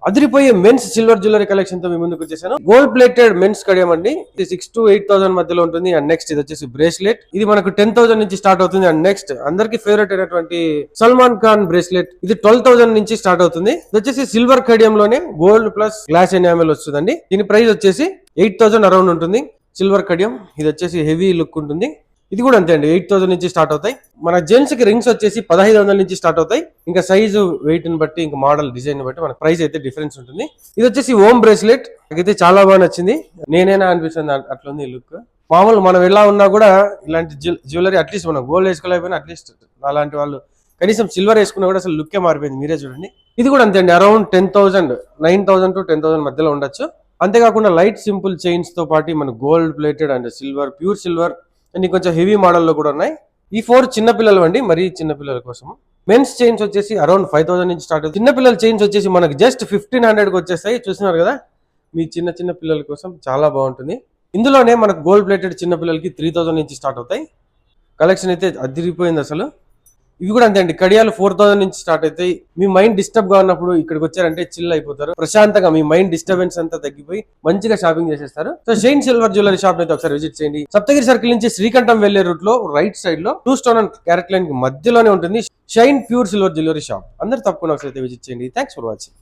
అదిరిపోయే men's silver jewellery collection తో మీ ముందుకు వచ్చేసాను. గోల్డ్ ప్లేటెడ్ మెన్స్ కడియం అండి. ఇది 6,000 to 8,000 మధ్యలో ఉంటుంది. అండ్ నెక్స్ట్ ఇది వచ్చేసి బ్రేస్లెట్. ఇది మనకు 10,000 నుంచి స్టార్ట్ అవుతుంది. అండ్ నెక్స్ట్ అందరికి ఫేవరెట్ అయినటువంటి సల్మాన్ ఖాన్ బ్రేస్లెట్, ఇది 12,000 నుంచి స్టార్ట్ అవుతుంది. ఇది వచ్చేసి సిల్వర్ కడియం లోనే గోల్డ్ ప్లస్ గ్లాస్ ఎనామెల్ వస్తుందండి. దీని ప్రైస్ వచ్చేసి 8,000 అరౌండ్ ఉంటుంది. సిల్వర్ కడియం, ఇది వచ్చేసి హెవీ లుక్ ఉంటుంది. ఇది కూడా అంతే అండి, 8,000 నుంచి స్టార్ట్ అవుతాయి. మన జెంట్స్ కి రింగ్స్ వచ్చేసి 1,500 నుంచి స్టార్ట్ అవుతాయి. ఇంకా సైజు, వెయిట్ ని బట్టి, ఇంకా మోడల్, డిజైన్ ని బట్టి మన ప్రైస్ అయితే డిఫరెన్స్ ఉంటుంది. ఇది వచ్చేసి ఓమ్ బ్రేస్లెట్, నాకైతే చాలా బాగా నచ్చింది. నేనేనా అనిపిస్తుంది అట్లుంది లుక్. మామూలు మనం ఎలా ఉన్నా కూడా ఇలాంటి జ్యువెలరీ అట్లీస్ట్ మనం గోల్డ్ వేసుకోలేకపోయినా అట్లీస్ట్ అలాంటి వాళ్ళు కనీసం సిల్వర్ వేసుకున్నా కూడా అసలు లుక్కే మారిపోయింది. మీరే చూడండి. ఇది కూడా అంతే అండి, అరౌండ్ 10,000, 9,000 to 10,000 మధ్యలో ఉండొచ్చు. అంతేకాకుండా లైట్ సింపుల్ చైన్స్ తో పాటు మన gold plated and silver, pure silver and కొంచెం హెవీ మోడల్లో కూడా ఉన్నాయి. ఈ 4 చిన్న పిల్లలు అండి, మరీ చిన్న పిల్లల కోసం. మెన్స్ చైన్స్ వచ్చేసి అరౌండ్ 5,000 నుంచి స్టార్ట్ అవుతుంది. చిన్న పిల్లల చైన్స్ వచ్చేసి మనకి జస్ట్ 1,500కి వచ్చేస్తాయి. చూస్తున్నారు కదా, మీ చిన్న చిన్న పిల్లల కోసం చాలా బాగుంటుంది. ఇందులోనే మనకు గోల్డ్ ప్లేటెడ్ చిన్న పిల్లలకి 3,000 నుంచి స్టార్ట్ అవుతాయి. కలెక్షన్ అయితే అదిరిపోయింది అసలు. ఇవి కూడా అంతే అండి, కడియాలు 4,000 నుంచి స్టార్ట్ అవుతాయి. మీ మైండ్ డిస్టర్బ్ గా ఉన్నప్పుడు ఇక్కడికి వచ్చారంటే చిల్ అయిపోతారు. ప్రశాంతంగా మీ మైండ్ డిస్టర్బెన్స్ అంతా తగ్గిపోయి మంచిగా షాపింగ్ చేసేస్తారు. So shine silver jewellery shop అయితే ఒకసారి విజిట్ చేయండి. సప్తగిరి సర్కిల్ నుంచి శ్రీకంఠం వెళ్లే రూట్ లో రైట్ సైడ్ లో 2 స్టోన్ అండ్ క్యారెట్ లైన్ కి మధ్యలోనే ఉంటుంది shine pure silver jewellery shop. అందరూ తప్పకుండా ఒకసారి విజిట్ చేయండి. Thanks for watching.